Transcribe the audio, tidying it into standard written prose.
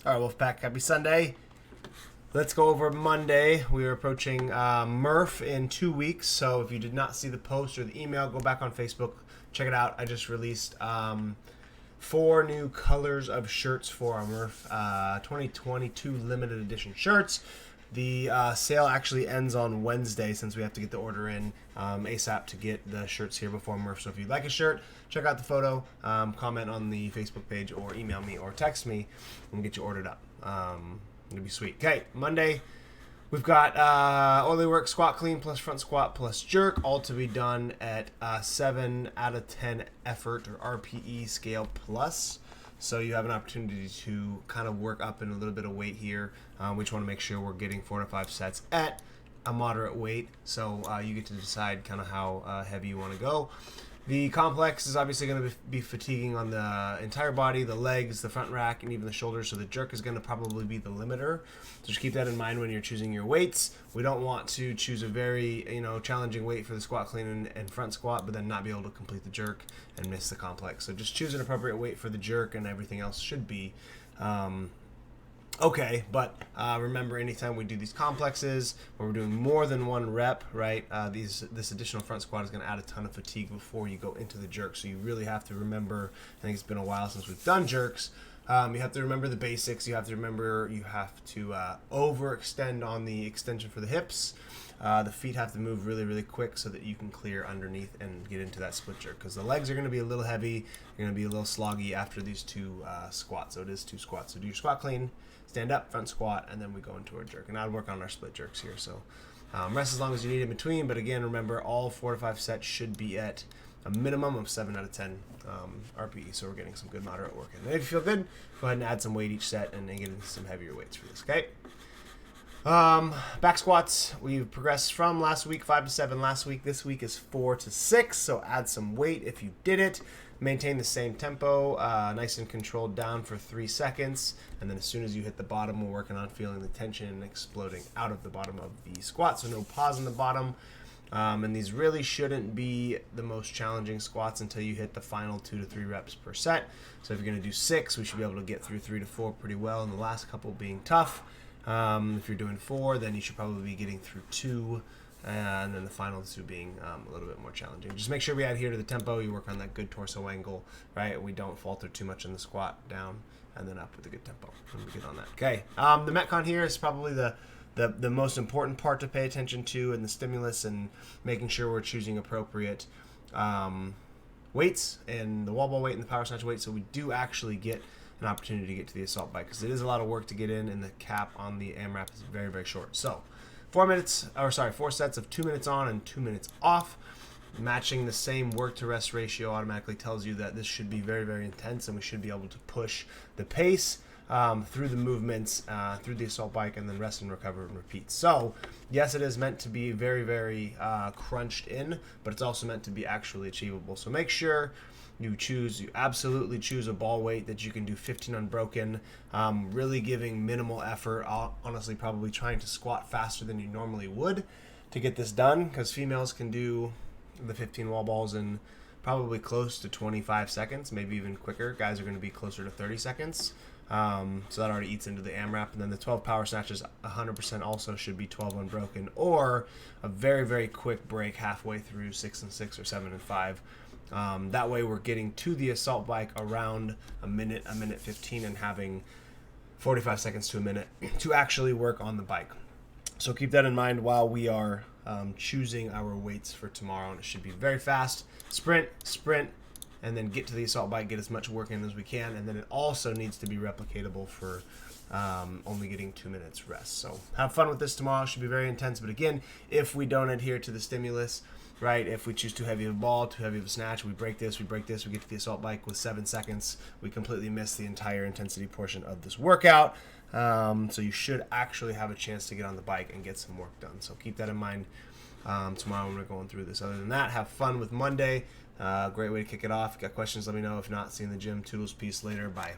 All right, Wolfpack, happy Sunday. Let's go over Monday. We are approaching Murph in 2 weeks, so if you did not see the post or the email, go back on Facebook, check it out. I just released 4 new colors of shirts for our Murph 2022 limited edition shirts. The sale actually ends on Wednesday since we have to get the order in ASAP to get the shirts here before Murph. So if you'd like a shirt, check out the photo, comment on the Facebook page, or email me or text me and get you ordered up. It'll be sweet. Okay, Monday, we've got oily work, squat clean, plus front squat, plus jerk, all to be done at 7 out of 10 effort or RPE scale plus. So you have an opportunity to kind of work up in a little bit of weight here. We just want to make sure we're getting 4 to 5 sets at a moderate weight. So you get to decide kind of how heavy you want to go. The complex is obviously going to be fatiguing on the entire body, the legs, the front rack, and even the shoulders. So the jerk is going to probably be the limiter. So just keep that in mind when you're choosing your weights. We don't want to choose a very challenging weight for the squat clean and front squat, but then not be able to complete the jerk and miss the complex. So just choose an appropriate weight for the jerk, and everything else should be okay. But remember, anytime we do these complexes where we're doing more than one rep, right, this additional front squat is going to add a ton of fatigue before you go into the jerk. So you really have to remember, I think it's been a while since we've done jerks, you have to remember the basics. You have to remember you have to overextend on the extension for the hips. The feet have to move really, really quick so that you can clear underneath and get into that split jerk, because the legs are going to be a little heavy. You're going to be a little sloggy after these 2 squats. So it is 2 squats. So do your squat clean, stand up, front squat, and then we go into our jerk. And I'll work on our split jerks here. So rest as long as you need in between. But again, remember, all 4 to 5 sets should be at a minimum of 7 out of 10 RPE. So we're getting some good moderate work in. And if you feel good, go ahead and add some weight each set and then get into some heavier weights for this, okay? Back squats, we've progressed from last week, 5 to 7 last week. This week is 4 to 6, so add some weight if you did it. Maintain the same tempo, nice and controlled down for 3 seconds. And then as soon as you hit the bottom, we're working on feeling the tension and exploding out of the bottom of the squat. So no pause in the bottom. And these really shouldn't be the most challenging squats until you hit the final 2 to 3 reps per set. So if you're going to do 6, we should be able to get through 3 to 4 pretty well, and the last couple being tough. If you're doing 4, then you should probably be getting through 2, and then the final 2 being a little bit more challenging. Just make sure we adhere to the tempo. You work on that good torso angle, right? We don't falter too much in the squat, down and then up with a good tempo. And we get on that. Okay. The Metcon here is probably the most important part to pay attention to, and the stimulus, and making sure we're choosing appropriate weights, and the wall ball weight and the power snatch weight, so we do actually get an opportunity to get to the assault bike, because it is a lot of work to get in, and the cap on the AMRAP is very, very short. So 4 sets of 2 minutes on and 2 minutes off. Matching the same work to rest ratio automatically tells you that this should be very, very intense, and we should be able to push the pace through the movements, through the assault bike, and then rest and recover and repeat. So yes, it is meant to be very, very crunched in, but it's also meant to be actually achievable. So make sure you absolutely choose a ball weight that you can do 15 unbroken, really giving minimal effort, honestly probably trying to squat faster than you normally would to get this done, because females can do the 15 wall balls in probably close to 25 seconds, maybe even quicker. Guys are going to be closer to 30 seconds. So that already eats into the AMRAP. And then the 12 power snatches 100% also should be 12 unbroken, or a very, very quick break halfway through 6 and 6 or 7 and 5. That way we're getting to the assault bike around a minute 15, and having 45 seconds to a minute to actually work on the bike. So keep that in mind while we are choosing our weights for tomorrow, and it should be very fast. Sprint, and then get to the assault bike, get as much work in as we can, and then it also needs to be replicatable for only getting 2 minutes rest. So have fun with this tomorrow. It should be very intense, but again, if we don't adhere to the stimulus, right, if we choose too heavy of a ball, too heavy of a snatch, we break this, we get to the assault bike with 7 seconds, we completely miss the entire intensity portion of this workout. So you should actually have a chance to get on the bike and get some work done. So keep that in mind tomorrow when we're going through this. Other than that, have fun with Monday. Great way to kick it off. If you got questions, let me know. If not, see you in the gym. Toodles, peace later. Bye.